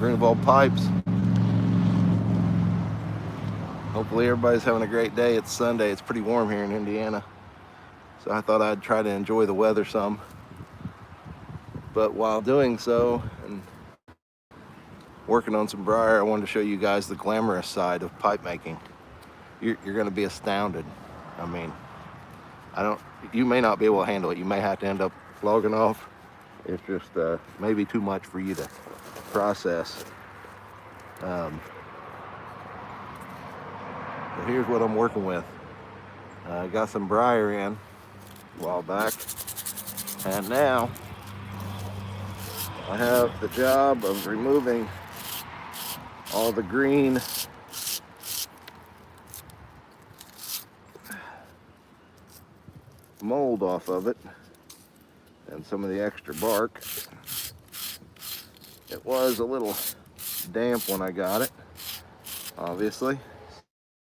Grunewald pipes. Hopefully everybody's having a great day. It's Sunday. It's pretty warm here in Indiana. So I thought I'd try to enjoy the weather some. But while doing so and working on some briar, I wanted to show you guys the glamorous side of pipe making. You're going to be astounded. I mean, you may not be able to handle it. You may have to end up logging off. It's just maybe too much for you to process. So here's what I'm working with. I got some brier in a while back, and now I have the job of removing all the green mold off of it and some of the extra bark. It was a little damp when I got it, obviously.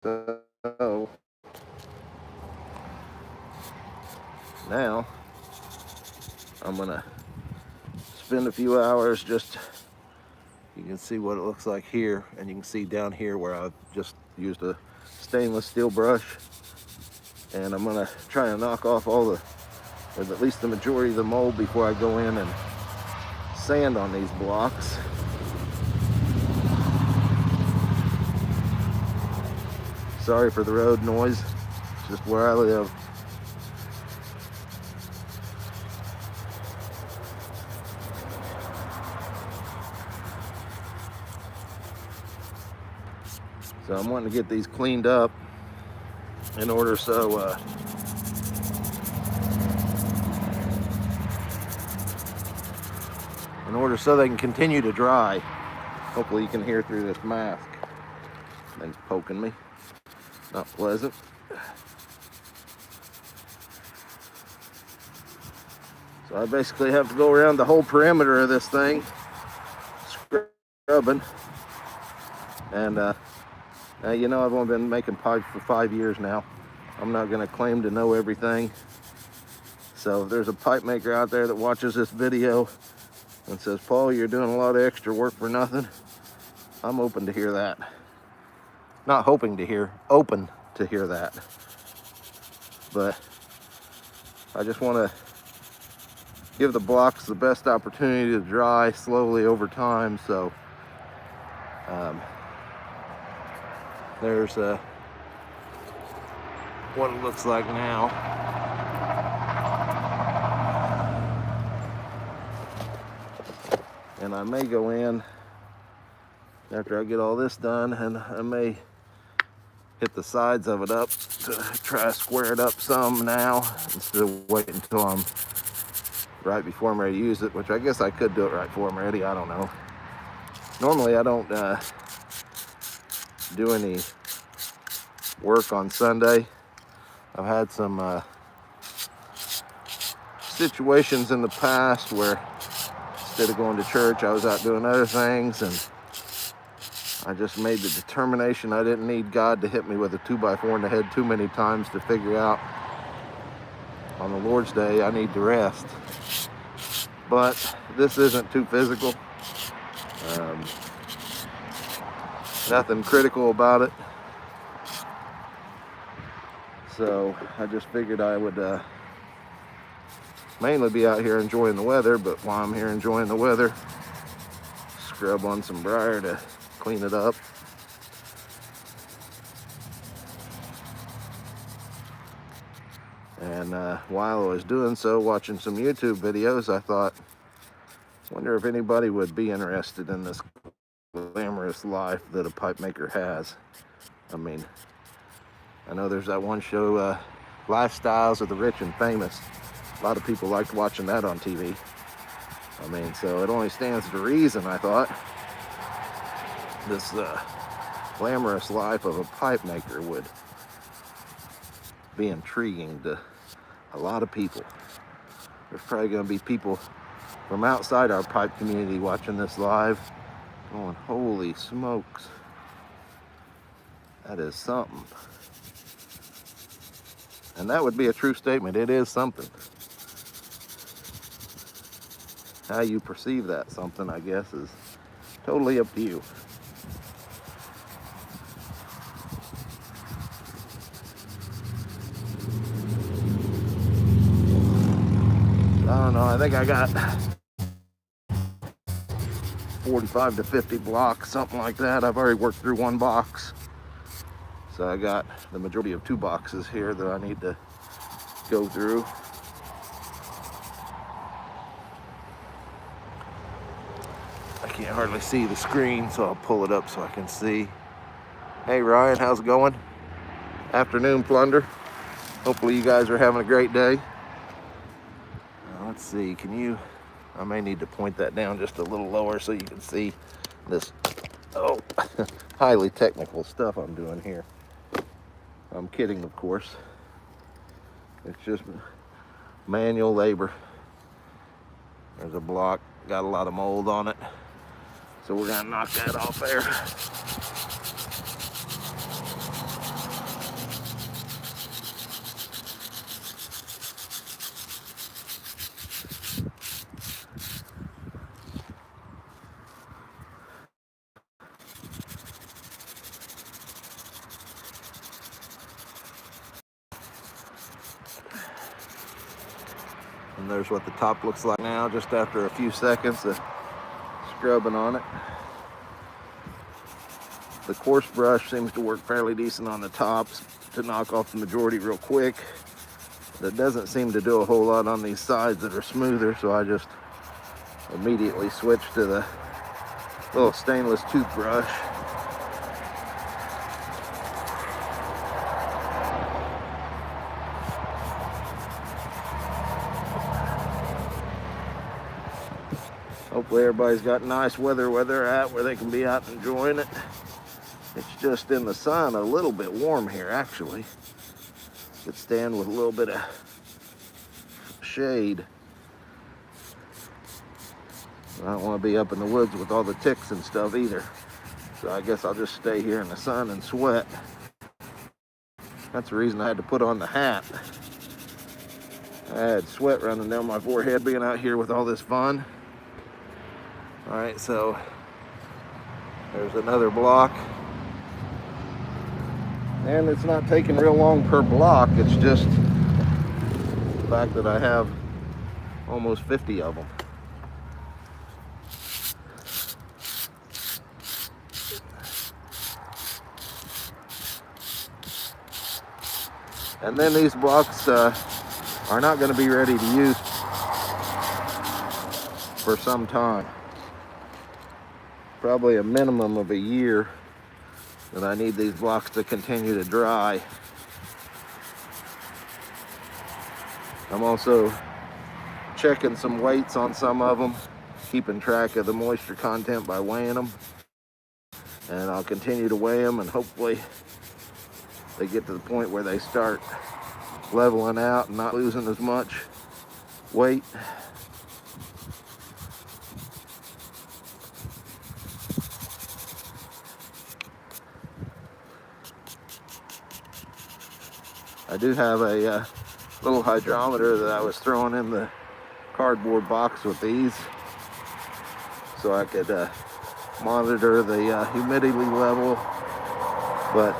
So now I'm gonna spend a few hours you can see what it looks like here, and you can see down here where I've just used a stainless steel brush, and I'm gonna try and knock off or at least the majority of the mold before I go in and sand on these blocks. Sorry for the road noise, it's just where I live. So I'm wanting to get these cleaned up in order so they can continue to dry. Hopefully you can hear through this mask. Thing's poking me. Not pleasant. So I basically have to go around the whole perimeter of this thing, scrubbing. And you know, I've only been making pipes for 5 years now. I'm not going to claim to know everything. So if there's a pipe maker out there that watches this video and says, Paul, you're doing a lot of extra work for nothing, I'm open to hear that. Not hoping to hear, open to hear that. But I just want to give the blocks the best opportunity to dry slowly over time. So there's what it looks like now. And I may go in after I get all this done, and I may hit the sides of it up to try to square it up some now instead of waiting until I'm right before I'm ready to use it, which I guess I could do it right before I'm ready. I don't know. Normally I don't do any work on Sunday. I've had some situations in the past where instead of going to church, I was out doing other things, and I just made the determination I didn't need God to hit me with a 2x4 in the head too many times to figure out on the Lord's Day I need to rest. But this isn't too physical. Nothing critical about it. So I just figured I would mainly be out here enjoying the weather, but while I'm here enjoying the weather, scrub on some briar to clean it up. And while I was doing so, watching some YouTube videos, I thought, wonder if anybody would be interested in this glamorous life that a pipe maker has. I mean, I know there's that one show, Lifestyles of the Rich and Famous. A lot of people liked watching that on TV. I mean, so it only stands to reason, I thought, this glamorous life of a pipe maker would be intriguing to a lot of people. There's probably going to be people from outside our pipe community watching this live going, holy smokes, that is something. And that would be a true statement. It is something. How you perceive that something, I guess, is Totally up to you. I don't know, I think I got 45 to 50 blocks, something like that. I've already worked through one box. So I got the majority of 2 boxes here that I need to go through. I can't hardly see the screen, so I'll pull it up so I can see. Hey Ryan, how's it going? Afternoon plunder. Hopefully you guys are having a great day. Let's see, I may need to point that down just a little lower so you can see this, highly technical stuff I'm doing here. I'm kidding, of course. It's just manual labor. There's a block, got a lot of mold on it. So we're gonna knock that off there. And there's what the top looks like now, just after a few seconds of scrubbing on it. The coarse brush seems to work fairly decent on the tops to knock off the majority real quick. That doesn't seem to do a whole lot on these sides that are smoother, so I just immediately switched to the little stainless toothbrush. Hopefully everybody's got nice weather where they're at, where they can be out enjoying it. It's just in the sun a little bit warm here, actually. Could stand with a little bit of shade. I don't want to be up in the woods with all the ticks and stuff either. So I guess I'll just stay here in the sun and sweat. That's the reason I had to put on the hat. I had sweat running down my forehead being out here with all this fun. All right, so there's another block. And it's not taking real long per block. It's just the fact that I have almost 50 of them. And then these blocks are not going to be ready to use for some time. Probably a minimum of a year that I need these blocks to continue to dry. I'm also checking some weights on some of them, keeping track of the moisture content by weighing them. And I'll continue to weigh them, and hopefully they get to the point where they start leveling out and not losing as much weight. I do have a little hydrometer that I was throwing in the cardboard box with these, so I could monitor the humidity level, but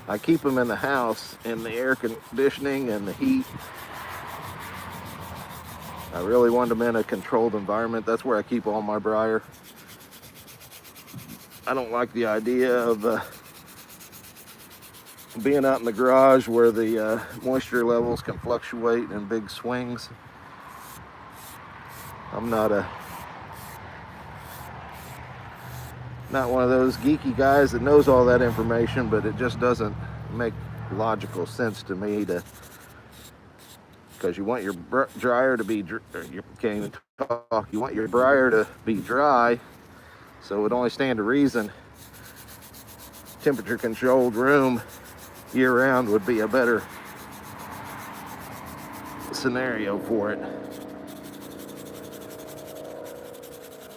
I keep them in the house in the air conditioning and the heat. I really want them in a controlled environment. That's where I keep all my brier. I don't like the idea of being out in the garage where the moisture levels can fluctuate in big swings. I'm not one of those geeky guys that knows all that information, but it just doesn't make logical sense to me because you want your dryer to be, you can't even talk, you want your brier to be dry. So it would only stand to reason temperature controlled room year round would be a better scenario for it.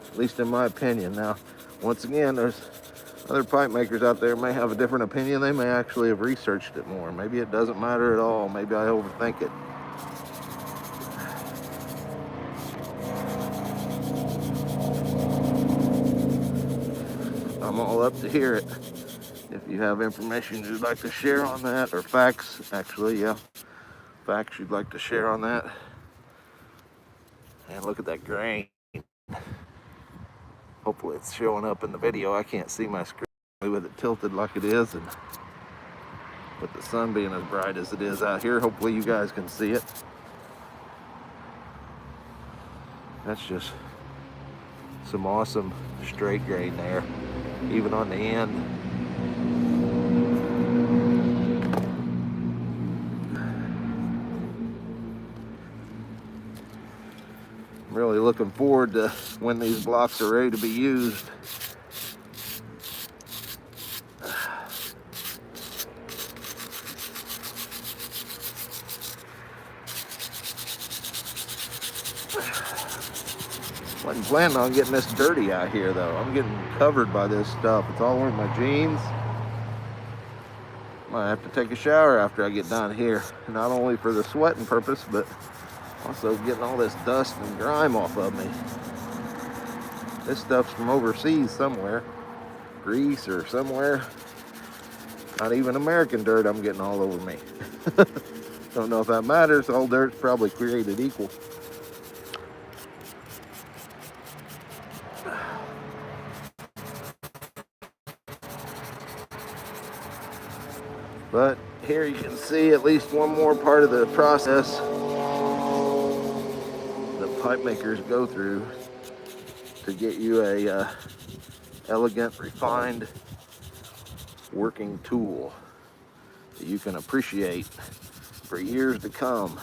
At least in my opinion. Now, once again, there's other pipe makers out there may have a different opinion. They may actually have researched it more. Maybe it doesn't matter at all. Maybe I overthink it. I'm all up to hear it. If you have information you'd like to share on that, or facts, actually, yeah, facts you'd like to share on that. And look at that grain. Hopefully it's showing up in the video. I can't see my screen with it tilted like it is, and with the sun being as bright as it is out here, hopefully you guys can see it. That's just some awesome straight grain there, even on the end. I'm really looking forward to when these blocks are ready to be used. Wasn't planning on getting this dirty out here though. I'm getting covered by this stuff. It's all over my jeans. Might have to take a shower after I get done here. Not only for the sweating purpose, but also getting all this dust and grime off of me. This stuff's from overseas somewhere. Greece or somewhere. Not even American dirt I'm getting all over me. Don't know if that matters. All dirt's probably created equal. But here you can see at least one more part of the process that pipe makers go through to get you a elegant, refined working tool that you can appreciate for years to come.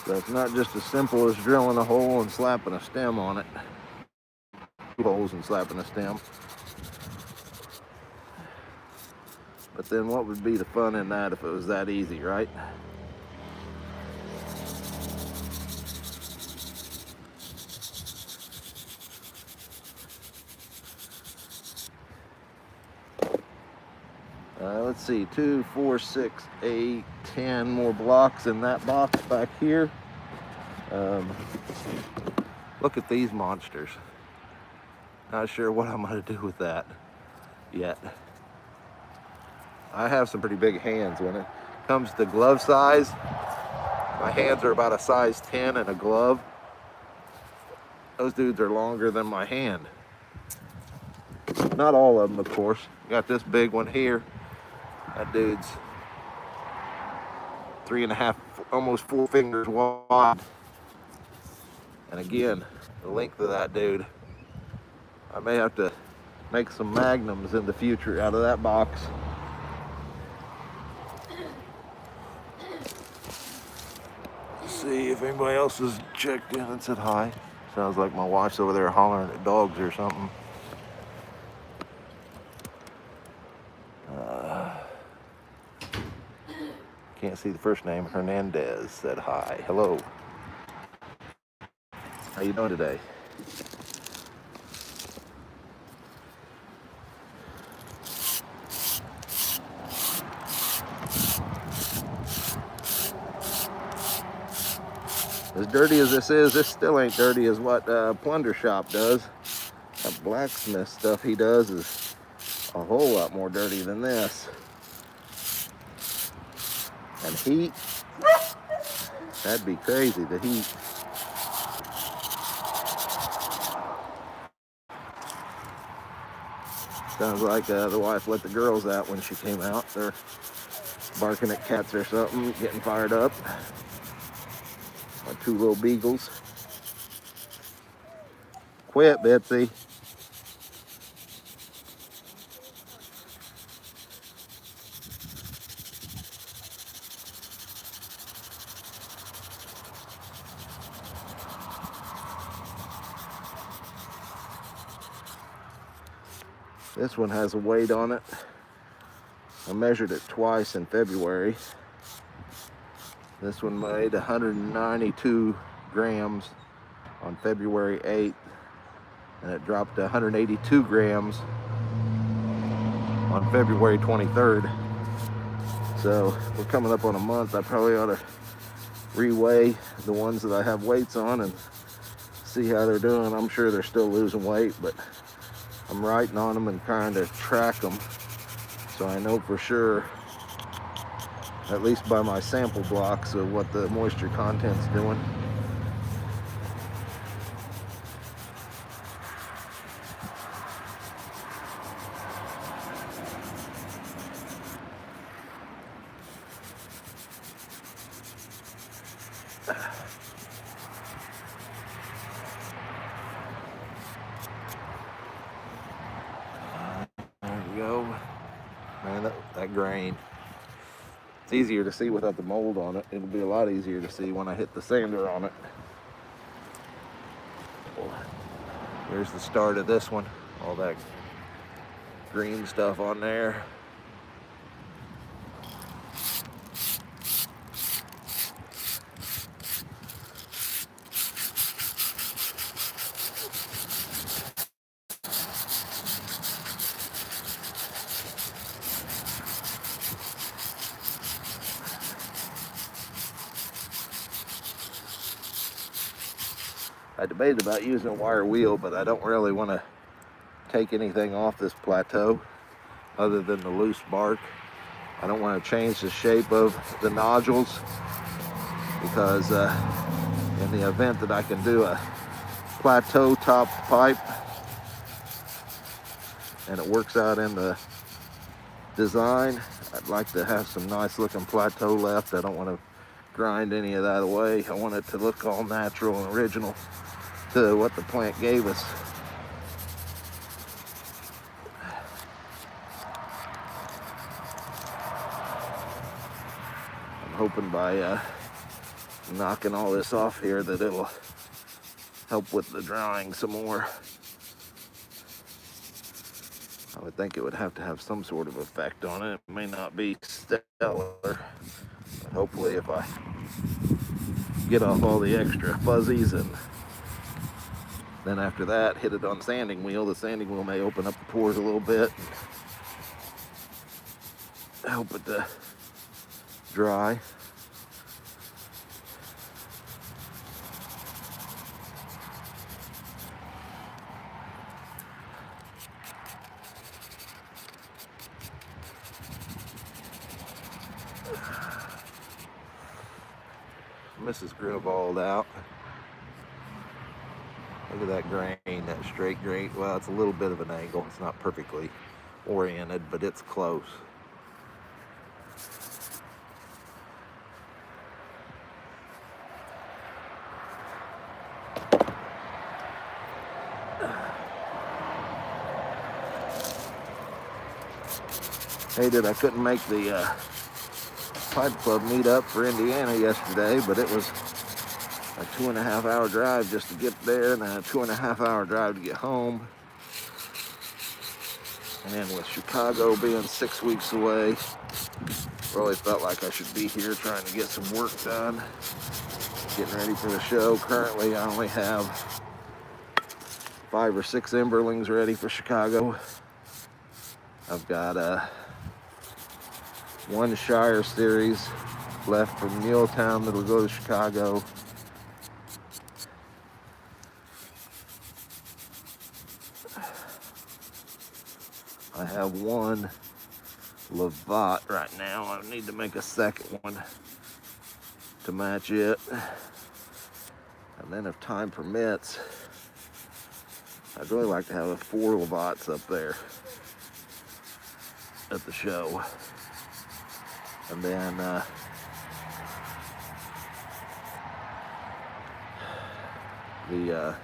So it's not just as simple as drilling a hole and slapping a stem on it. 2 holes and slapping a stem. But then what would be the fun in that if it was that easy, right? Let's see, 2, 4, 6, 8, 10 more blocks in that box back here. Look at these monsters. Not sure what I'm going to do with that yet. I have some pretty big hands. When it comes to glove size, my hands are about a size 10 in a glove. Those dudes are longer than my hand. Not all of them, of course. Got this big one here. That dude's 3.5, almost 4 fingers wide. And again, the length of that dude. I may have to make some magnums in the future out of that box. Let's see if anybody else has checked in and said hi. Sounds like my wife's over there hollering at dogs or something. Can't see the first name. Hernandez said hi. Hello. How you doing today? As dirty as this still ain't dirty as what Plunder Shop does. That blacksmith stuff he does is a whole lot more dirty than this. And heat, that'd be crazy, the heat. Sounds like the wife let the girls out when she came out. They're barking at cats or something, getting fired up. My 2 little beagles. Quit, Betsy. This one has a weight on it. I measured it twice in February. This one made 192 grams on February 8th, and it dropped to 182 grams on February 23rd. So we're coming up on a month. I probably ought to reweigh the ones that I have weights on and see how they're doing. I'm sure they're still losing weight, but I'm writing on them and trying to track them so I know for sure, at least by my sample blocks, of what the moisture content's doing. There we go. Man, that grain. It's easier to see without the mold on it. It'll be a lot easier to see when I hit the sander on it. Here's the start of this one. All that green stuff on there. I debated about using a wire wheel, but I don't really want to take anything off this plateau other than the loose bark. I don't want to change the shape of the nodules because in the event that I can do a plateau top pipe and it works out in the design, I'd like to have some nice looking plateau left. I don't want to grind any of that away. I want it to look all natural and original to what the plant gave us. I'm hoping by knocking all this off here that it'll help with the drying some more. I would think it would have to have some sort of effect on it. It may not be stellar, but hopefully if I get off all the extra fuzzies and then after that hit it on the sanding wheel may open up the pores a little bit and help it to dry. Mrs. Grunewald out. Look at that grain, that straight grain. Well, it's a little bit of an angle. It's not perfectly oriented, but it's close. Hated I couldn't make the Pipe Club meetup for Indiana yesterday, but it was a 2.5 hour drive just to get there, and then a 2.5 hour drive to get home. And then with Chicago being 6 weeks away, really felt like I should be here trying to get some work done, getting ready for the show. Currently, I only have 5 or 6 Emberlings ready for Chicago. I've got one Shire series left from Muletown that'll go to Chicago. I have one Lovat right now. I need to make a second one to match it. And then if time permits, I'd really like to have 4 Lavats up there at the show. And then the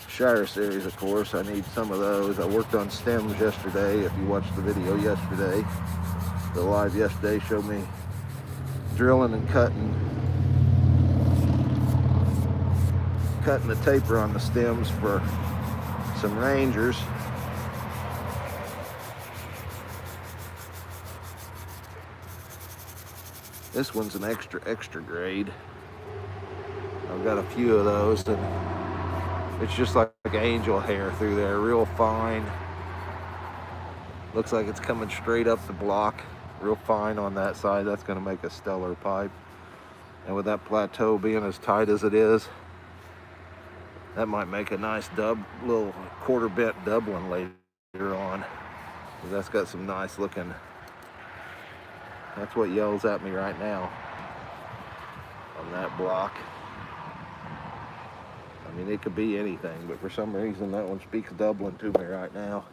Shire series, of course, I need some of those. I worked on stems yesterday. If you watched the video yesterday, the live yesterday showed me drilling and cutting the taper on the stems for some Rangers. This one's an extra grade. I've got a few of those, and it's just like angel hair through there, real fine. Looks like it's coming straight up the block, real fine on that side. That's going to make a stellar pipe. And with that plateau being as tight as it is, that might make a nice little quarter bent dub one later on. That's got some nice looking, that's what yells at me right now on that block. I mean, it could be anything, but for some reason that one speaks Dublin to me right now.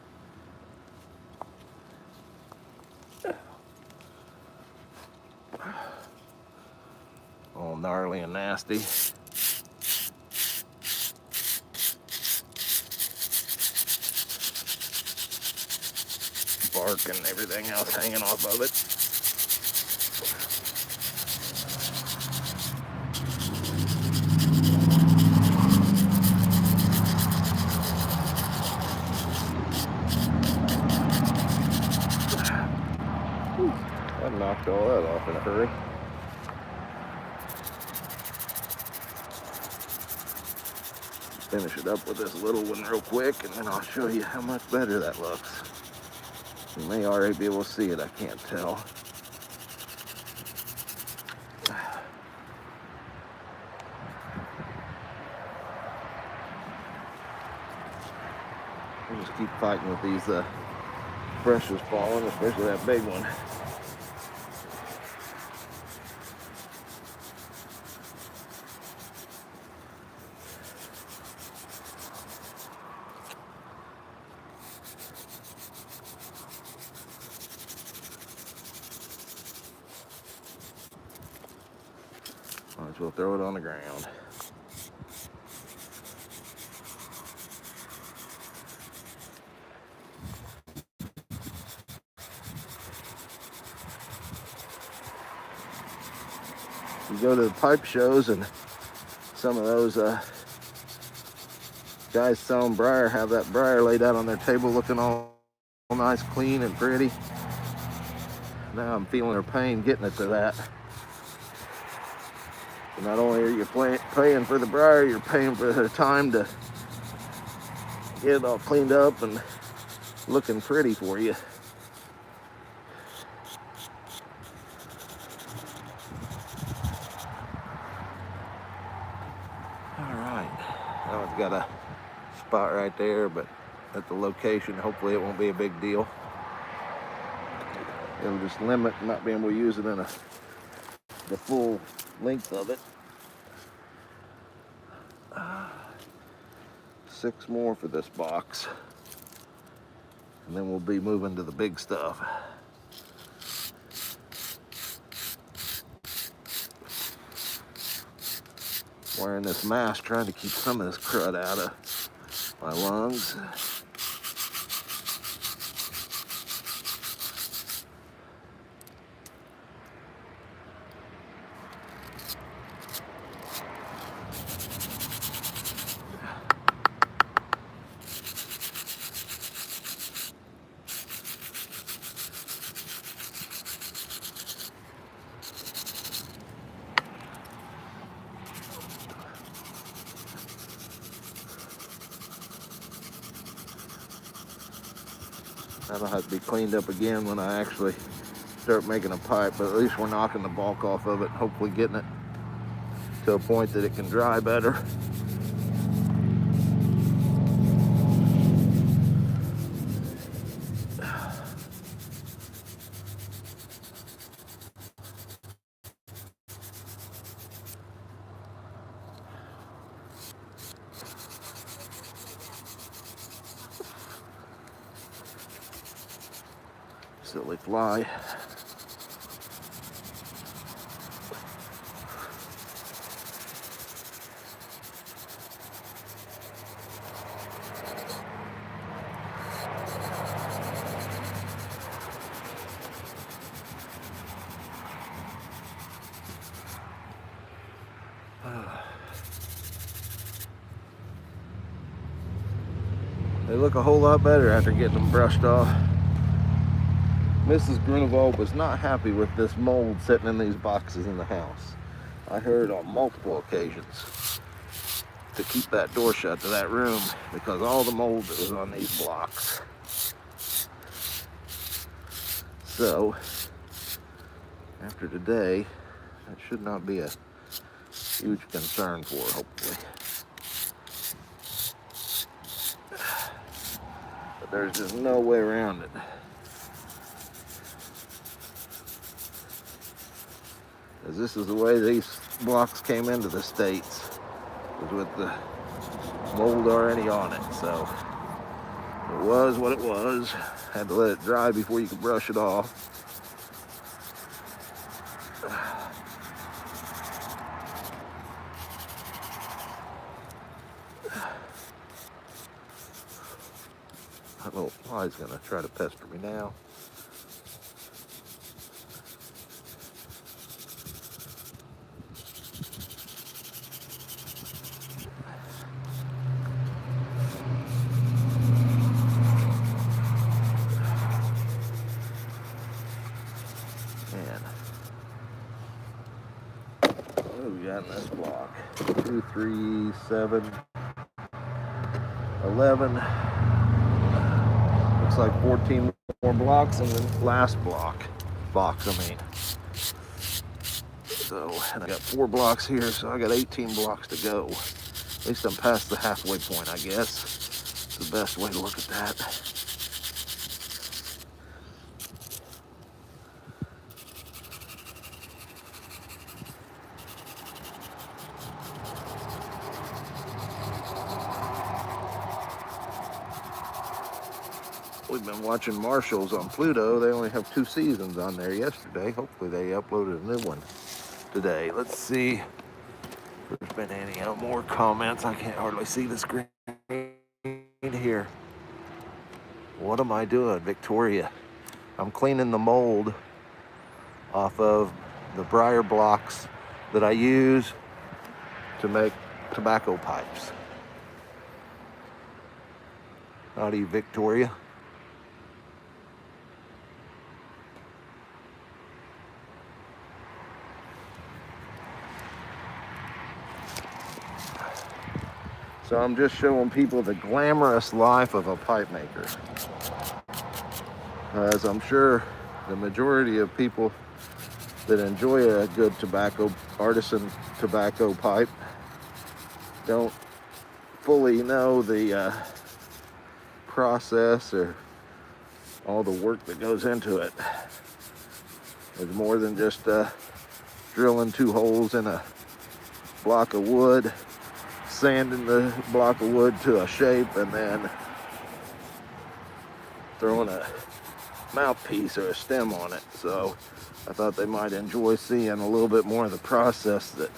All gnarly and nasty. Bark and everything else hanging off of it. I knocked all that off in a hurry. Finish it up with this little one real quick, and then I'll show you how much better that looks. You may already be able to see it, I can't tell. I'll just keep fighting with these brushes falling, especially that big one. Might as well throw it on the ground. You go to the pipe shows, and some of those guys selling brier have that brier laid out on their table looking all nice, clean, and pretty. Now I'm feeling her pain getting it to that. So not only are you paying for the brier, you're paying for the time to get it all cleaned up and looking pretty for you. Now it's got a spot right there, but at the location, hopefully it won't be a big deal. It'll just limit not being able to use it in the full length of it. 6 more for this box, and then we'll be moving to the big stuff. Wearing this mask, trying to keep some of this crud out of my lungs. That'll have to be cleaned up again when I actually start making a pipe, but at least we're knocking the bulk off of it, hopefully getting it to a point that it can dry better. Silly fly. They look a whole lot better after getting them brushed off. Mrs. Grunewald was not happy with this mold sitting in these boxes in the house. I heard on multiple occasions to keep that door shut to that room because all the mold that was on these blocks. So, after today, that should not be a huge concern for her, hopefully. But there's just no way around it. As this is the way these blocks came into the States, was with the mold already on it. So it was what it was. Had to let it dry before you could brush it off. That little fly's gonna try to pester me now. Man. What do we got in this block? 2, 3, 7, 11. Looks like 14 more blocks in the last box, I mean. So, and I got 4 blocks here, so I got 18 blocks to go. At least I'm past the halfway point, I guess. It's the best way to look at that. We've been watching Marshalls on Pluto. They only have 2 seasons on there yesterday. Hopefully they uploaded a new one today. Let's see if there's been any more comments. I can't hardly see the screen here. What am I doing, Victoria? I'm cleaning the mold off of the brier blocks that I use to make tobacco pipes. Howdy, Victoria. So I'm just showing people the glamorous life of a pipe maker. As I'm sure the majority of people that enjoy a good artisan tobacco pipe don't fully know the process or all the work that goes into it. There's more than just drilling 2 holes in a block of wood, sanding the block of wood to a shape, and then throwing a mouthpiece or a stem on it. So I thought they might enjoy seeing a little bit more of the process that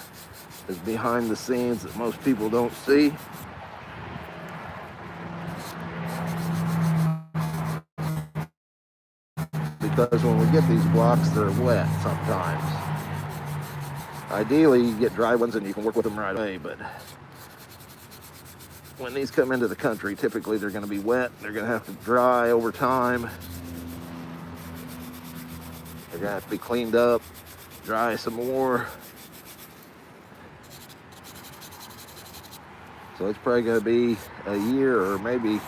is behind the scenes that most people don't see. Because when we get these blocks, they're wet sometimes. Ideally, you get dry ones and you can work with them right away, but when these come into the country, typically they're going to be wet. They're going to have to dry over time. They're going to have to be cleaned up, dry some more. So it's probably going to be a year, or maybe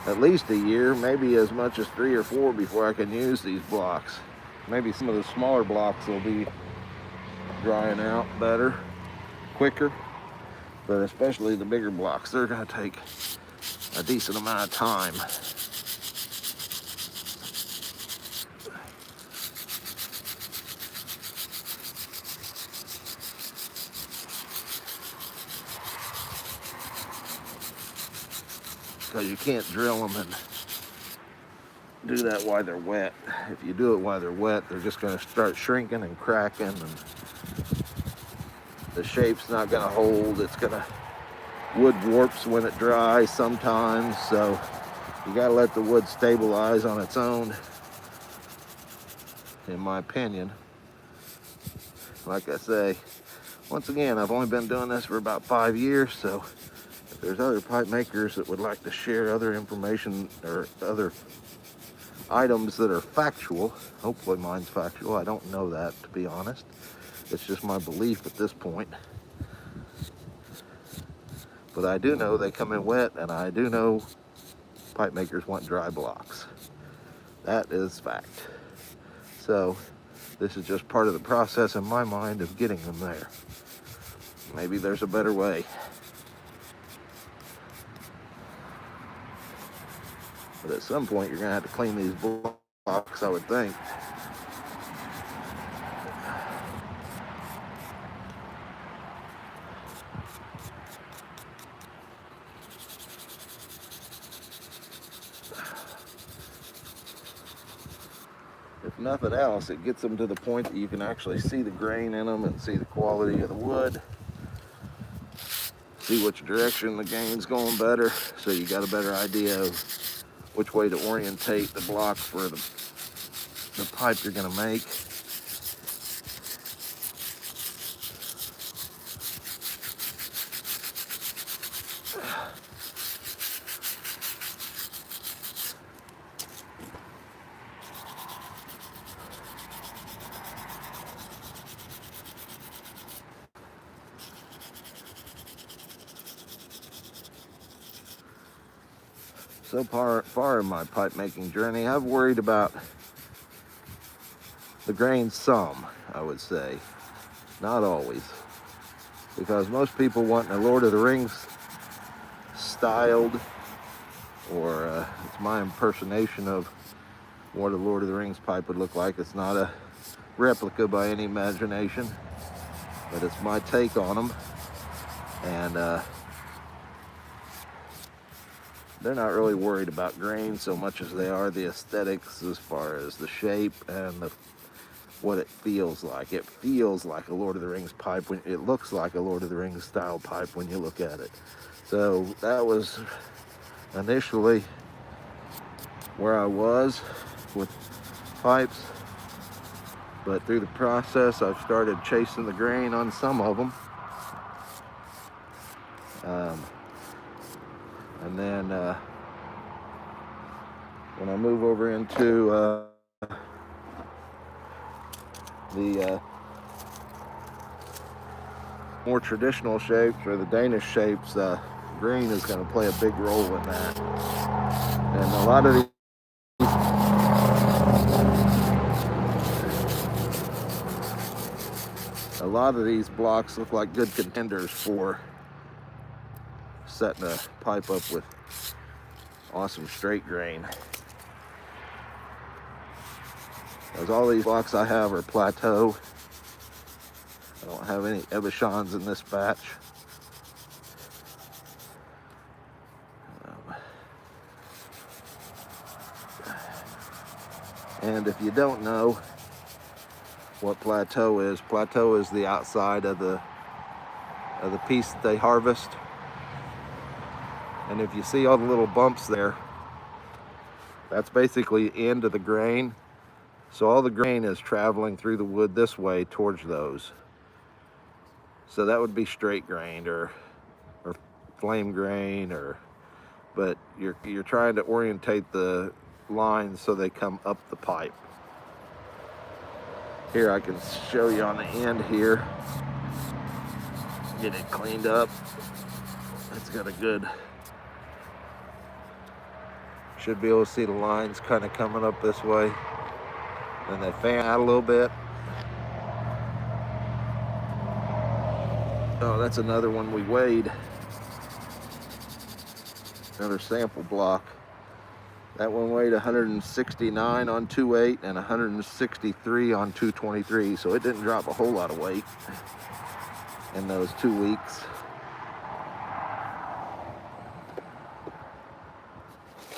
at least a year, maybe as much as 3 or 4 before I can use these blocks. Maybe some of the smaller blocks will be drying out better, quicker. But especially the bigger blocks, they're going to take a decent amount of time. Because you can't drill them and do that while they're wet. If you do it while they're wet, they're just going to start shrinking and cracking, and the shape's not going to hold. It's going to, wood warps when it dries sometimes, so you got to let the wood stabilize on its own, in my opinion. Like I say, once again, I've only been doing this for about 5 years, so if there's other pipe makers that would like to share other information or other items that are factual, hopefully mine's factual, I don't know that, to be honest. It's just my belief at this point. But I do know they come in wet, and I do know pipe makers want dry blocks. That is fact. So this is just part of the process in my mind of getting them there. Maybe there's a better way. But at some point, you're going to have to clean these blocks, I would think. If nothing else, it gets them to the point that you can actually see the grain in them and see the quality of the wood. See which direction the grain's going better, so you got a better idea of which way to orientate the block for the pipe you're going to make. So far in my pipe making journey, I've worried about the grain some, I would say. Not always. Because most people want a Lord of the Rings styled, or it's my impersonation of what a Lord of the Rings pipe would look like. It's not a replica by any imagination, but it's my take on them. And they're not really worried about grain so much as they are the aesthetics, as far as the shape and what it feels like. It feels like a Lord of the Rings pipe. It looks like a Lord of the Rings style pipe when you look at it. So that was initially where I was with pipes. But through the process, I've started chasing the grain on some of them. And then when I move over into the more traditional shapes, or the Danish shapes, green is going to play a big role in that. And a lot of these blocks look like good contenders for setting a pipe up with awesome straight grain. Because all these blocks I have are plateau. I don't have any Evashans in this batch. And if you don't know what plateau is the outside of the piece that they harvest. And if you see all the little bumps there, that's basically the end of the grain. So all the grain is traveling through the wood this way towards those. So that would be straight grained or flame grain, but you're trying to orientate the lines so they come up the pipe. Here I can show you on the end here. Get it cleaned up. It's got a good, should be able to see the lines kind of coming up this way. Then they fan out a little bit. Oh, that's another one we weighed. Another sample block. That one weighed 169 on 2.8 and 163 on 223, so it didn't drop a whole lot of weight in those 2 weeks.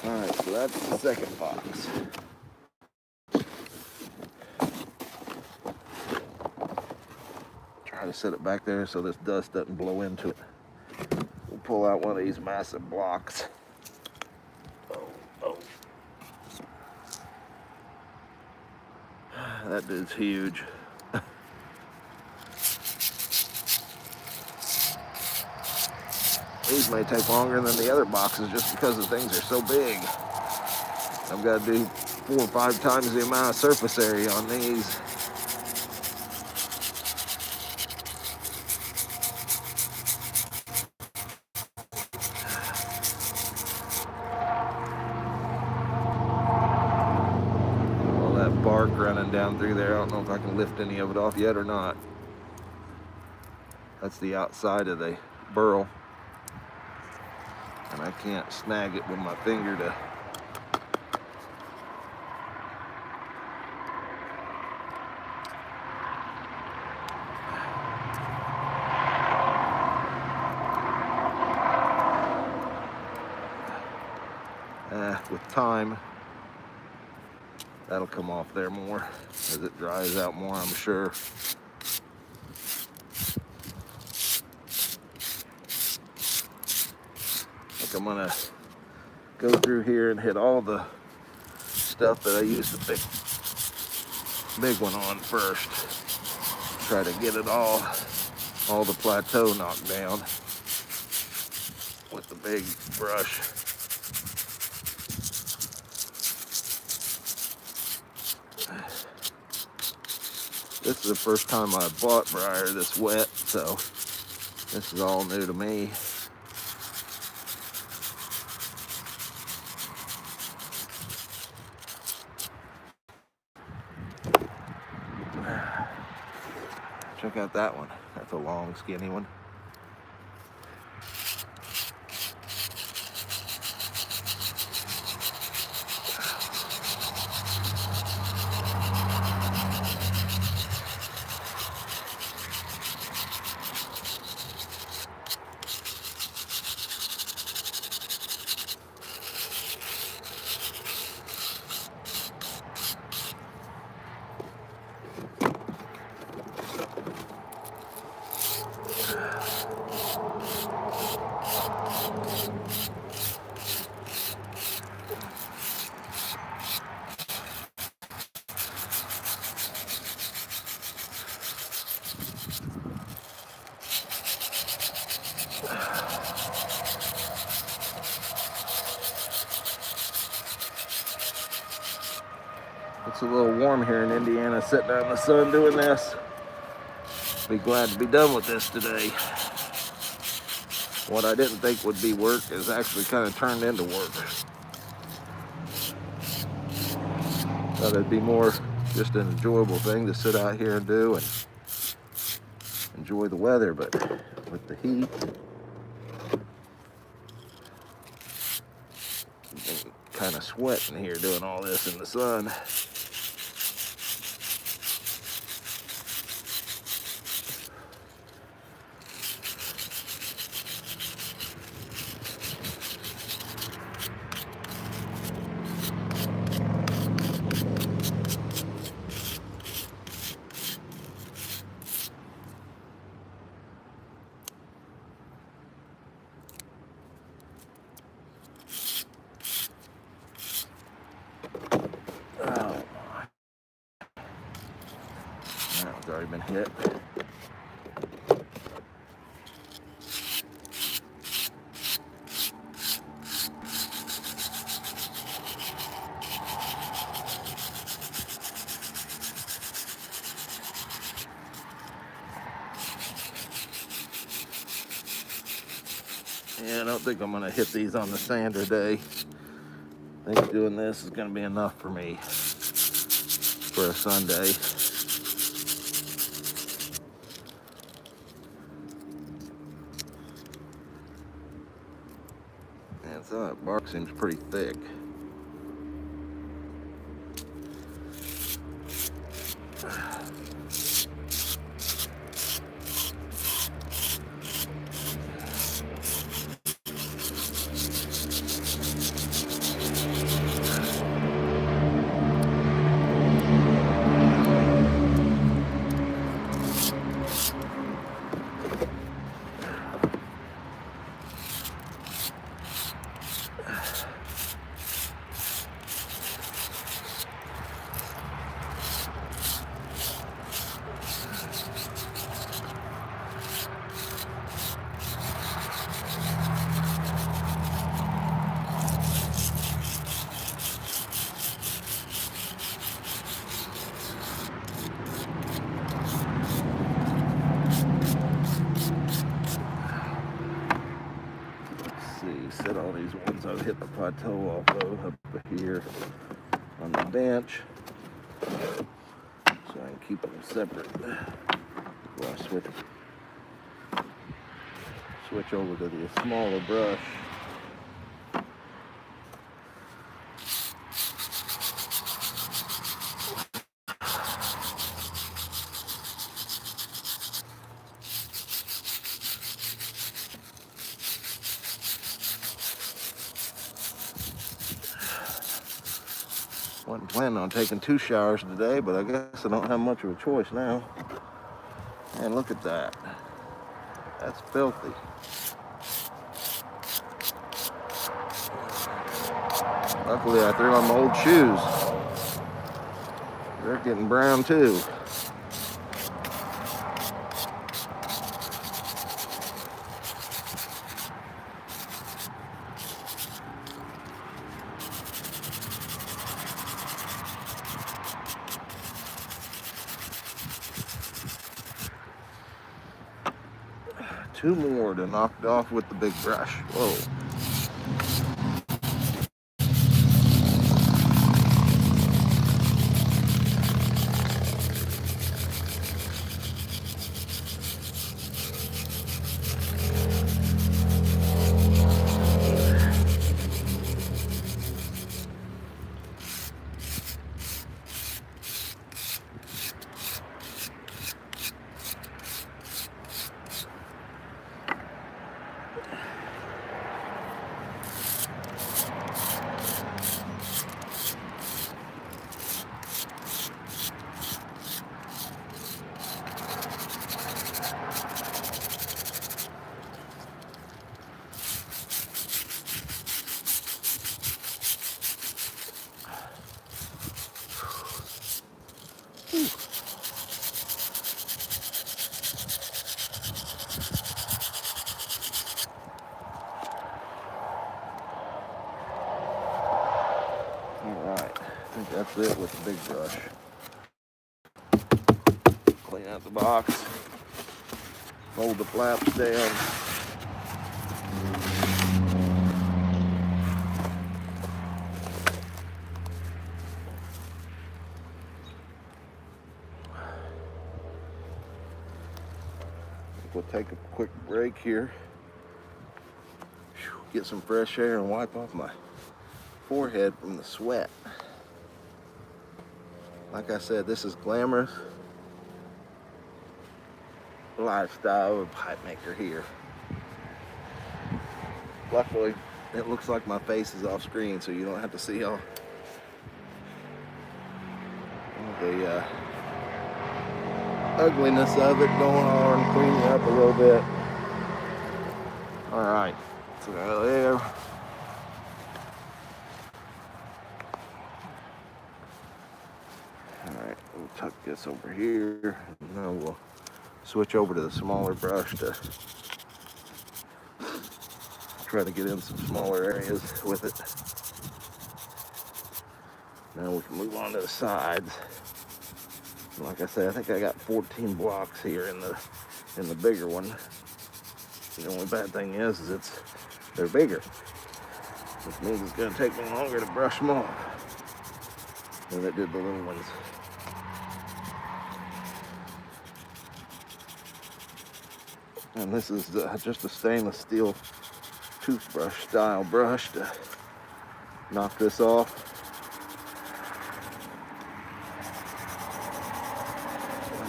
All right, so that's the second box. Try to set it back there so this dust doesn't blow into it. We'll pull out one of these massive blocks. That dude's huge. These may take longer than the other boxes just because the things are so big. I've got to do 4 or 5 times the amount of surface area on these. bark running down through there. I don't know if I can lift any of it off yet or not. That's the outside of the burl. And I can't snag it with my finger to with time, that'll come off there more as it dries out more, I'm sure. I think I'm gonna go through here and hit all the stuff that I used the big one on first. Try to get it all the plateau knocked down with the big brush. This is the first time I bought brier this wet, so this is all new to me. Check out that one. That's a long, skinny one. It's a little warm here in Indiana, sitting out in the sun doing this. Be glad to be done with this today. What I didn't think would be work is actually kind of turned into work. Thought it'd be more just an enjoyable thing to sit out here and do and enjoy the weather, but with the heat, I'm kind of sweating here doing all this in the sun. It's already been hit. Yeah, I don't think I'm gonna hit these on the sander day. I think doing this is gonna be enough for me for a Sunday. And so that bark seems pretty thick. Set all these ones I've hit the plateau off of up here on the bench. keep them separate. Well, I switch over to the smaller brush. Wasn't planning on taking 2 showers today, but I guess I don't have much of a choice now. And look at that. That's filthy. Luckily, I threw on my old shoes. They're getting brown too. Two more to knock it off with the big brush. Whoa. I think that's it with the big brush. Clean out the box, fold the flaps down. We'll take a quick break here, get some fresh air and wipe off my forehead from the sweat. Like I said, this is Glamorous lifestyle of pipe maker here. Luckily, it looks like my face is off screen, so you don't have to see all the ugliness of it going on and cleaning up a little bit. All right, so there. Alright, we'll tuck this over here, and then we'll switch over to the smaller brush to try to get in some smaller areas with it. Now we can move on to the sides. And like I said, I think I got 14 blocks here in the bigger one. The only bad thing is they're bigger, which means it's going to take me longer to brush them off than it did the little ones. And this is just a stainless steel toothbrush style brush to knock this off.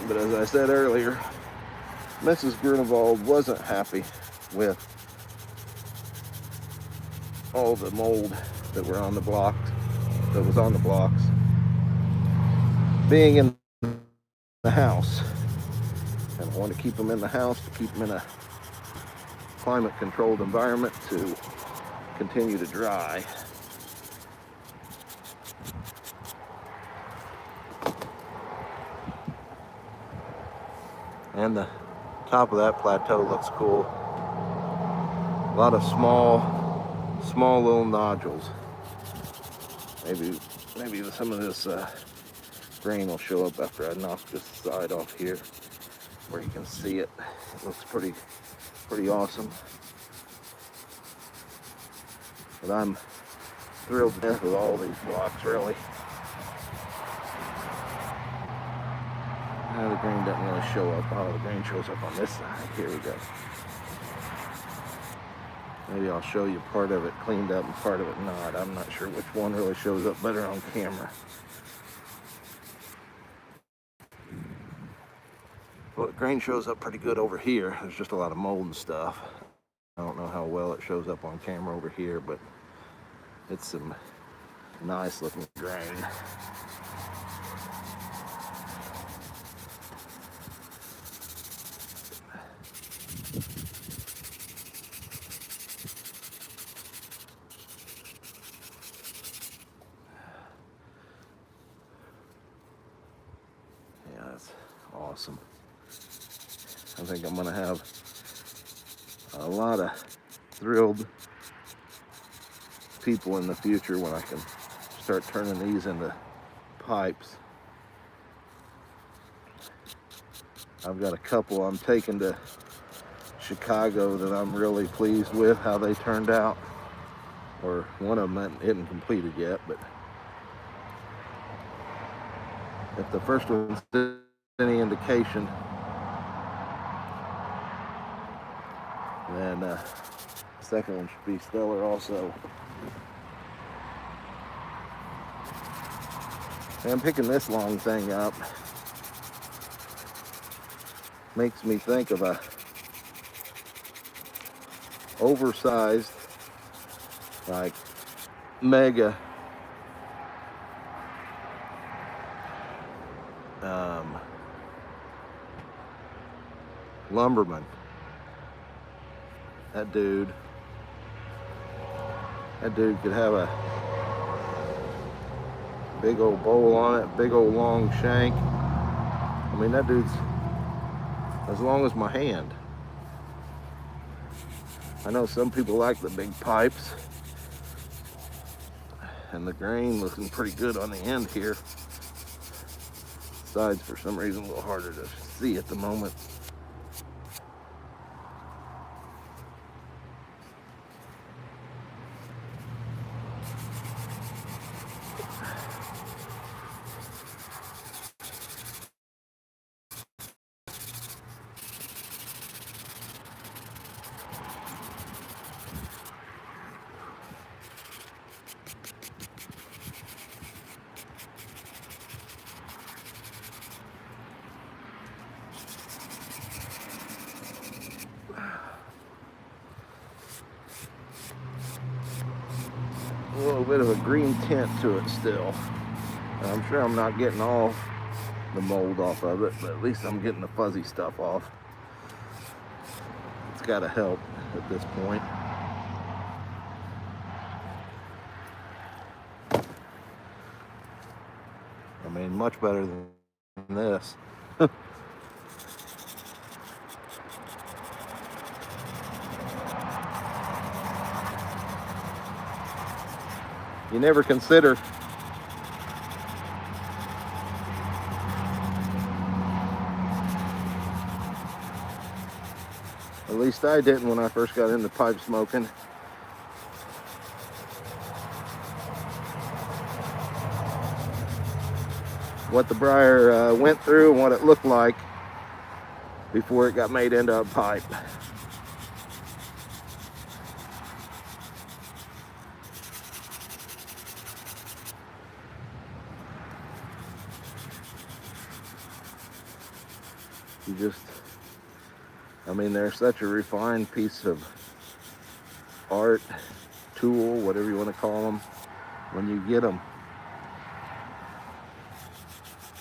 But as I said earlier, Mrs. Grunewald wasn't happy with all the mold that was on the blocks being in the house. And I want to keep them in the house, to keep them in a climate-controlled environment to continue to dry. And the top of that plateau looks cool. A lot of small little nodules. Maybe some of this grain will show up after I knock this side off here, where you can see it. It looks pretty awesome. But I'm thrilled to death with all these blocks, really. Now the grain doesn't really show up. Oh, the grain shows up on this side. Here we go. Maybe I'll show you part of it cleaned up and part of it not. I'm not sure which one really shows up better on camera. Well, the grain shows up pretty good over here. There's just a lot of mold and stuff. I don't know how well it shows up on camera over here, but it's some nice looking grain. Yeah, that's awesome. I think I'm gonna have a lot of thrilled people in the future when I can start turning these into pipes. I've got a couple I'm taking to Chicago that I'm really pleased with how they turned out. Or one of them isn't completed yet, but if the first one's any indication, then the second one should be stellar also. And I'm picking this long thing up. Makes me think of a oversized, like mega lumberman. That dude could have a big old bowl on it, big old long shank. I mean, that dude's as long as my hand. I know some people like the big pipes, and the grain looking pretty good on the end here. Sides, for some reason, a little harder to see at the moment. A little bit of a green tint to it still. And I'm sure I'm not getting all the mold off of it, but at least I'm getting the fuzzy stuff off. It's got to help at this point. I mean, much better than this. You never consider at least I didn't when I first got into pipe smoking. What the briar went through and what it looked like before it got made into a pipe. You just, I mean, they're such a refined piece of art, tool, whatever you want to call them. When you get them,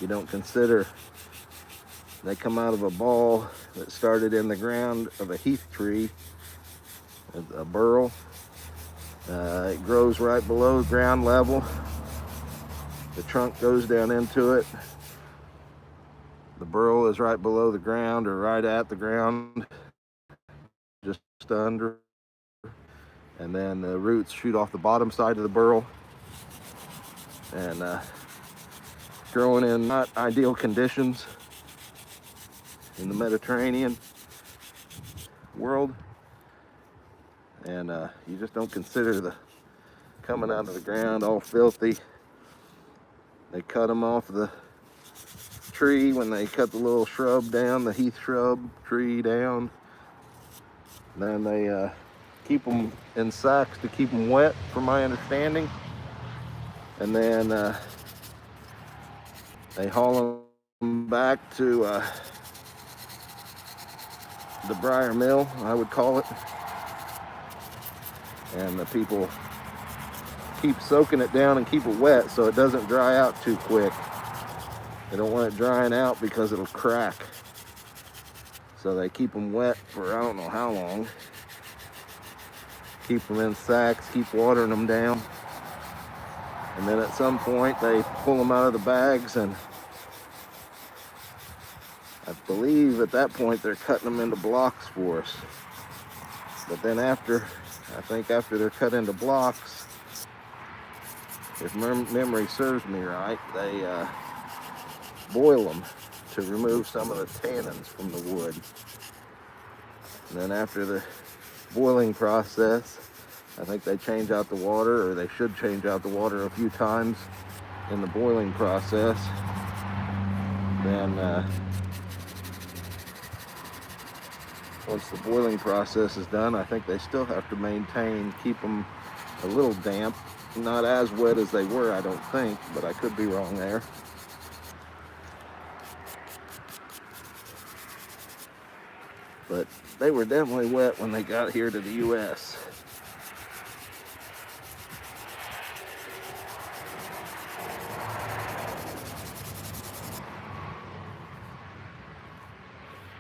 you don't consider they come out of a ball that started in the ground of a heath tree, a burl. It grows right below ground level. The trunk goes down into it. The burl is right below the ground or right at the ground, just under. And then the roots shoot off the bottom side of the burl. And growing in not ideal conditions in the Mediterranean world. And you just don't consider the coming out of the ground all filthy. They cut them off the tree, when they cut the little shrub down, the heath shrub tree down, then they keep them in sacks to keep them wet, from my understanding. And then they haul them back to the brier mill, I would call it. And the people keep soaking it down and keep it wet so it doesn't dry out too quick. They don't want it drying out because it'll crack. So they keep them wet for I don't know how long. Keep them in sacks, keep watering them down. And then at some point they pull them out of the bags, and I believe at that point they're cutting them into blocks for us. But then after they're cut into blocks, if memory serves me right, they boil them to remove some of the tannins from the wood. And then after the boiling process, I think they change out the water, or they should change out the water a few times in the boiling process. Then once the boiling process is done, I think they still have to keep them a little damp. Not as wet as they were, I don't think, but I could be wrong there. But they were definitely wet when they got here to the U.S.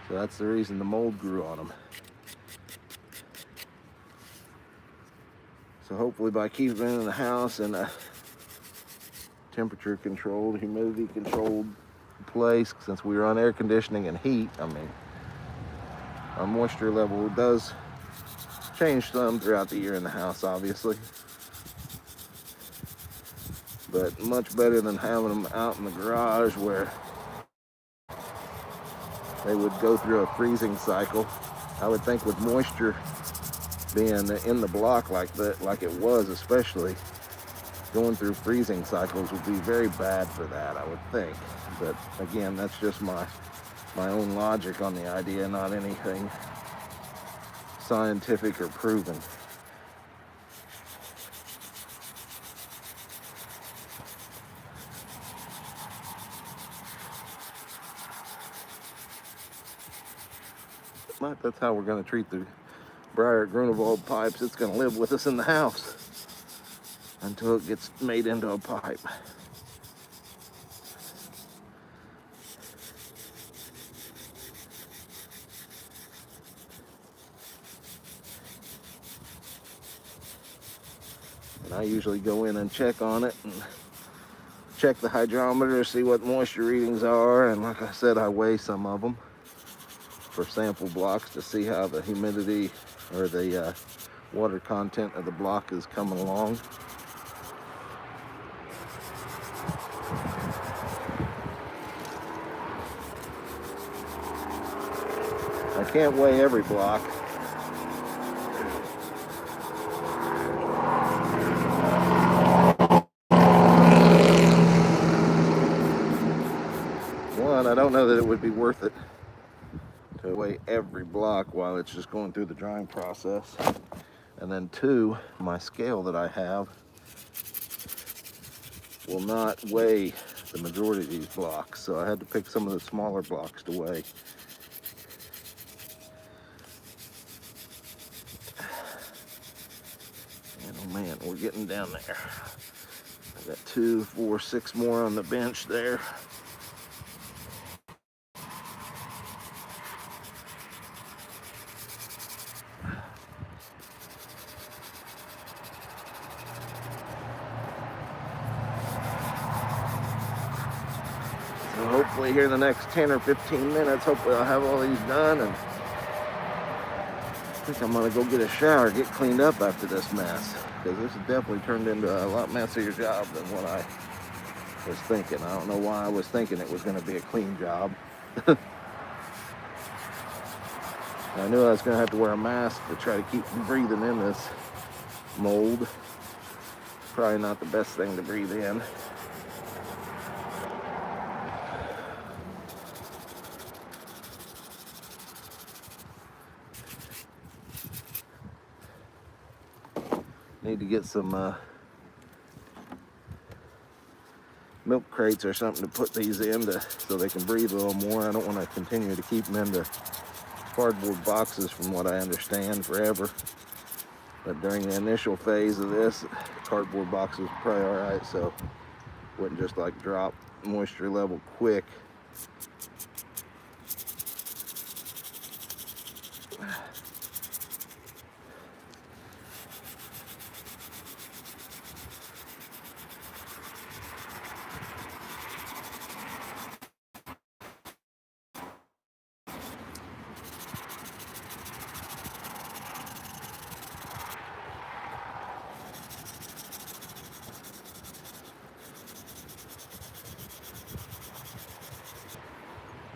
So that's the reason the mold grew on them. So hopefully by keeping them in the house in a temperature controlled, humidity controlled place, since we were on air conditioning and heat, I mean, our moisture level does change some throughout the year in the house, obviously. But much better than having them out in the garage where they would go through a freezing cycle. I would think with moisture being in the block like that, like it was, especially going through freezing cycles would be very bad for that, I would think. But again, that's just my own logic on the idea, not anything scientific or proven. But that's how we're going to treat the brier Grunewald pipes. It's going to live with us in the house until it gets made into a pipe. And I usually go in and check on it and check the hydrometer, see what moisture readings are, and like I said, I weigh some of them for sample blocks to see how the humidity or the water content of the block is coming along. I can't weigh every block. One, I don't know that it would be worth it to weigh every block while it's just going through the drying process. And then two, my scale that I have will not weigh the majority of these blocks, so I had to pick some of the smaller blocks to weigh. And oh man, we're getting down there. I got 2, 4, 6 more on the bench there. So hopefully here in the next 10 or 15 minutes, hopefully I'll have all these done, and I think I'm gonna go get a shower, get cleaned up after this mess, because this has definitely turned into a lot messier job than what I was thinking. I don't know why I was thinking it was gonna be a clean job. I knew I was gonna have to wear a mask to try to keep from breathing in this mold. Probably not the best thing to breathe in. need to get some milk crates or something to put these in so they can breathe a little more. I don't want to continue to keep them in the cardboard boxes, from what I understand, forever. But during the initial phase of this, cardboard boxes are probably all right, so wouldn't just like drop moisture level quick.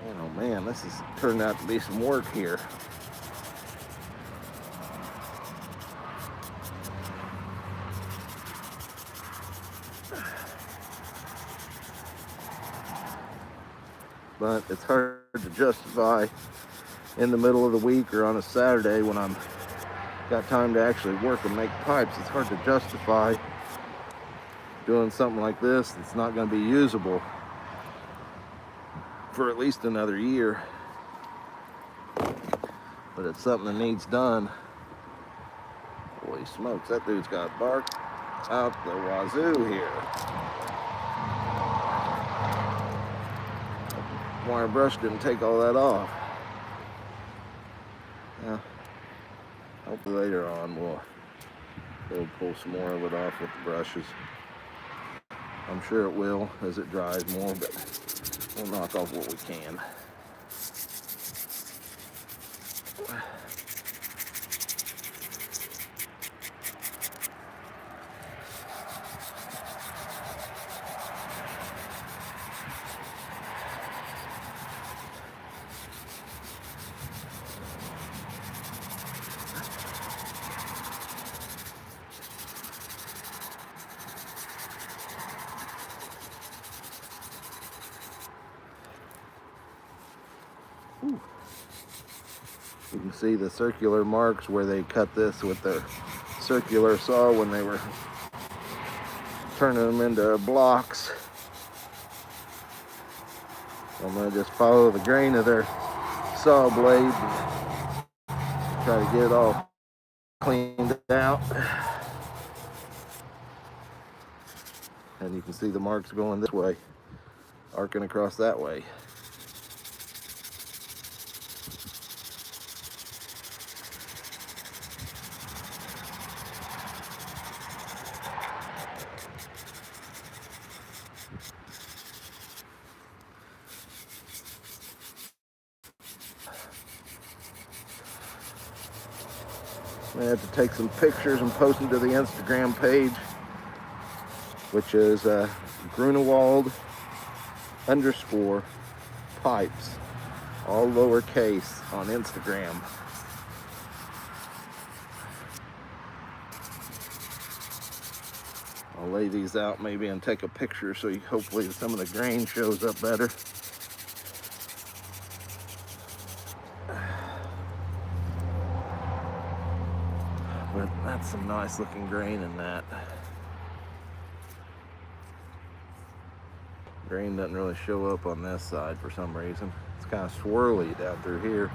Oh man, this has turned out to be some work here. But it's hard to justify in the middle of the week or on a Saturday when I'm got time to actually work and make pipes. It's hard to justify doing something like this that's not going to be usable for at least another year. But it's something that needs done. Holy smokes, that dude's got bark out the wazoo here. Wire brush didn't take all that off. Yeah, hopefully later on we'll pull some more of it off with the brushes. I'm sure it will as it dries more, but we'll knock off what we can. Ooh. You can see the circular marks where they cut this with their circular saw when they were turning them into blocks. I'm going to just follow the grain of their saw blade and try to get it all cleaned out. And you can see the marks going this way, arcing across that way. I have to take some pictures and post them to the Instagram page, which is Grunewald _ pipes, all lowercase, on Instagram. I'll lay these out maybe and take a picture so hopefully some of the grain shows up better. But that's some nice looking grain in that. Grain doesn't really show up on this side for some reason. It's kind of swirly down through here.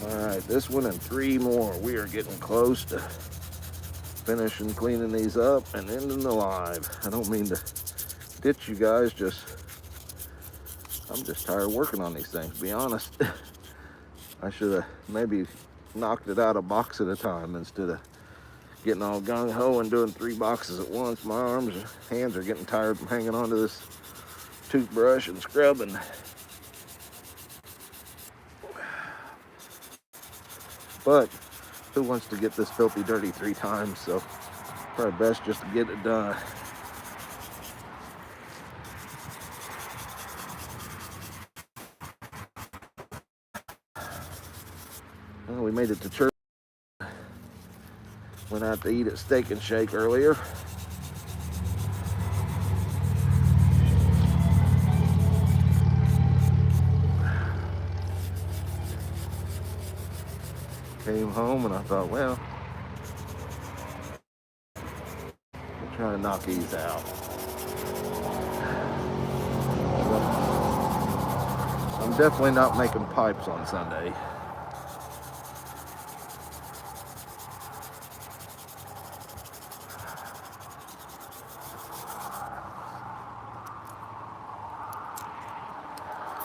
All right, this one and 3 more. We are getting close to finishing cleaning these up and ending the live. I don't mean to ditch you guys, I'm just tired of working on these things, to be honest. I should have maybe knocked it out a box at a time instead of getting all gung-ho and doing 3 boxes at once. My hands are getting tired from hanging onto this toothbrush and scrubbing. But who wants to get this filthy dirty 3 times? So probably best just to get it done. Well, we made it to church. Went out to eat at Steak and Shake earlier. Came home and I thought, well, I'm trying to knock these out. I'm definitely not making pipes on Sunday.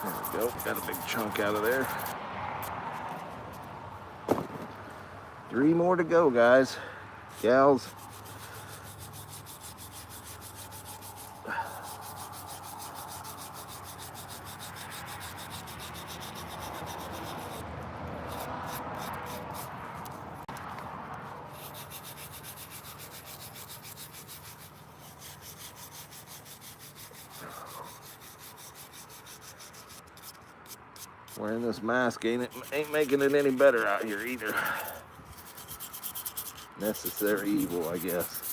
There we go. Got a big chunk out of there. 3 more to go, guys, gals. Wearing this mask ain't making it any better out here either. Necessary evil, I guess.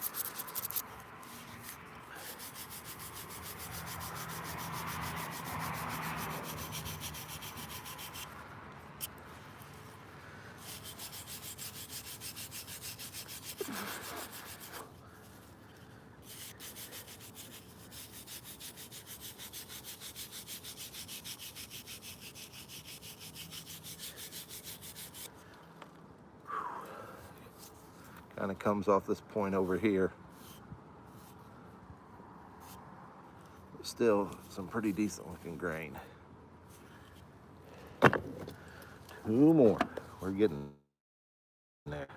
Kind of comes off this point over here. But still some pretty decent looking grain. 2 more. We're getting there.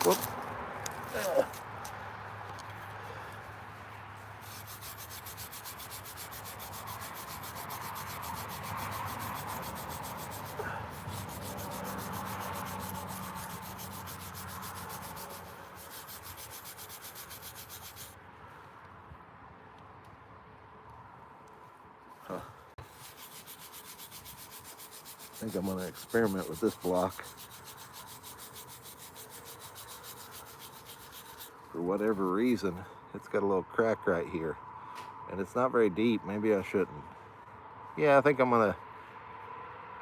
Whoop. Huh. I think I'm going to experiment with this block. For whatever reason, it's got a little crack right here. And it's not very deep. Maybe I shouldn't. Yeah, I think I'm going to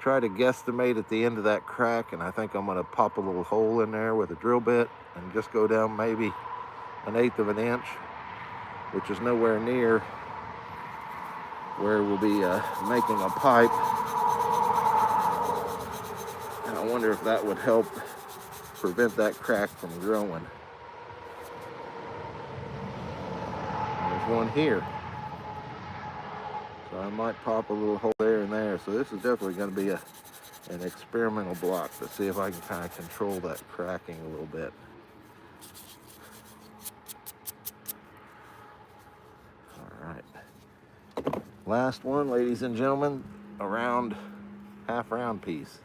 try to guesstimate at the end of that crack, and I think I'm going to pop a little hole in there with a drill bit and just go down maybe 1/8 of an inch, which is nowhere near where we'll be making a pipe. And I wonder if that would help prevent that crack from growing. There's one here. So I might pop a little hole there and there. So this is definitely going to be an experimental block to see if I can kind of control that cracking a little bit. All right. Last one, ladies and gentlemen, a round, half round piece.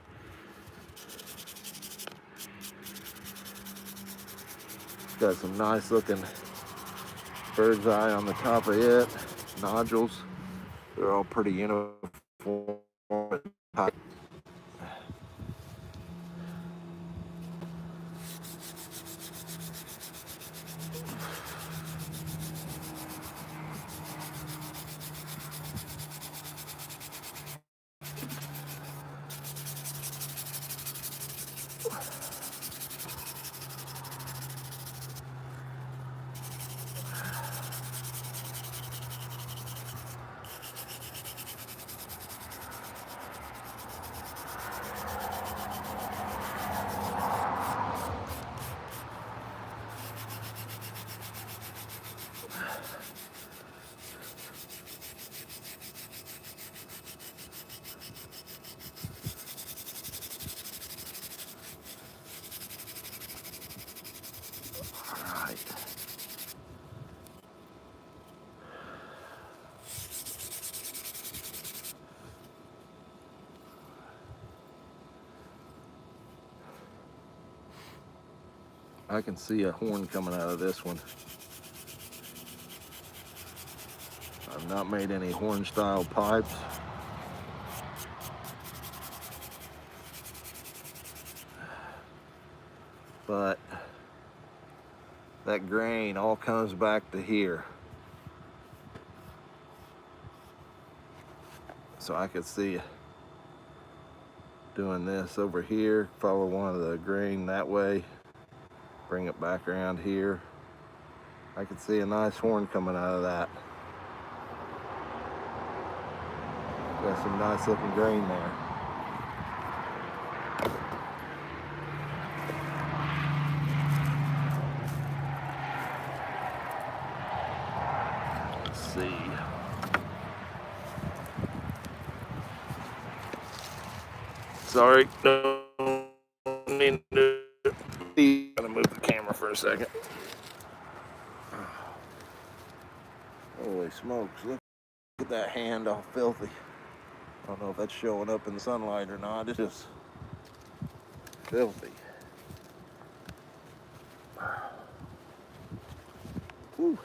It's got some nice looking bird's eye on the top of it, nodules. They're all pretty uniform. I can see a horn coming out of this one. I've not made any horn style pipes. But that grain all comes back to here. So I could see doing this over here, follow one of the grain that way, bring it back around here. I could see a nice horn coming out of that. Got some nice looking grain there. Let's see. Sorry, no need to. I'm gonna move the camera for a second. Holy smokes, look at that hand all filthy. I don't know if that's showing up in the sunlight or not. It's just filthy. Whew.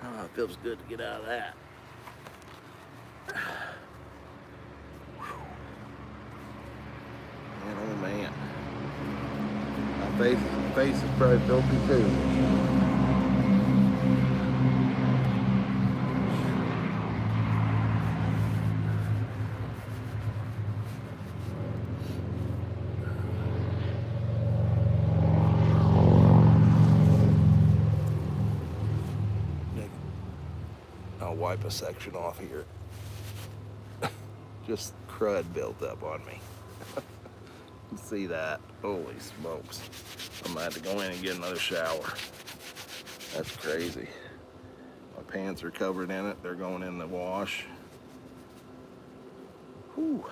Oh, it feels good to get out of that. Man, oh man. My face is probably filthy too. I'll wipe a section off here. Just crud built up on me. You see that? Holy smokes. I'm gonna have to go in and get another shower. That's crazy. My pants are covered in it. They're going in the wash. Whew.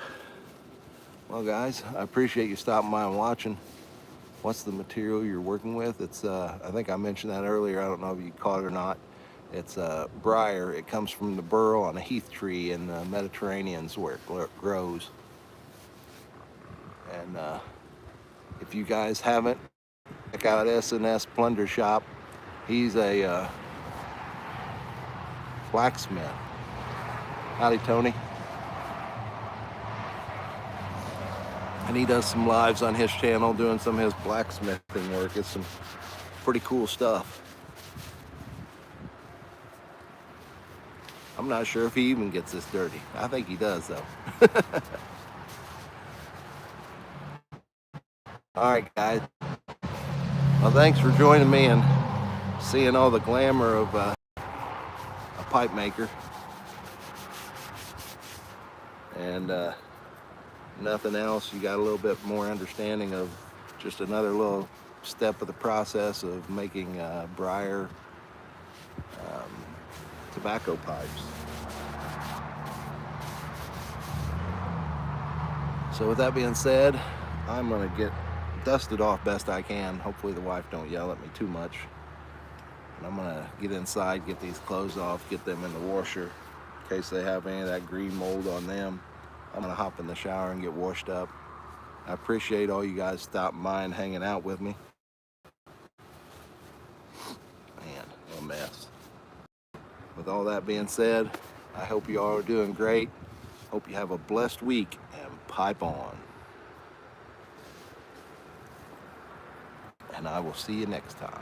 Well guys, I appreciate you stopping by and watching. What's the material you're working with? It's I think I mentioned that earlier. I don't know if you caught it or not. It's brier. It comes from the burl on a heath tree in the Mediterranean's where it grows. And if you guys haven't, check out S&S Plunder Shop. He's a blacksmith. Howdy, Tony. And he does some lives on his channel doing some of his blacksmithing work. It's some pretty cool stuff. I'm not sure if he even gets this dirty. I think he does though. All right, guys. Well, thanks for joining me and seeing all the glamour of a pipe maker. And nothing else, you got a little bit more understanding of just another little step of the process of making brier tobacco pipes. So with that being said, I'm gonna get dusted off best I can. Hopefully the wife don't yell at me too much. And I'm gonna get inside, get these clothes off, get them in the washer in case they have any of that green mold on them. I'm gonna hop in the shower and get washed up. I appreciate all you guys stopping by and hanging out with me. Man, what a mess. With all that being said, I hope you all are doing great. Hope you have a blessed week and pipe on. And I will see you next time.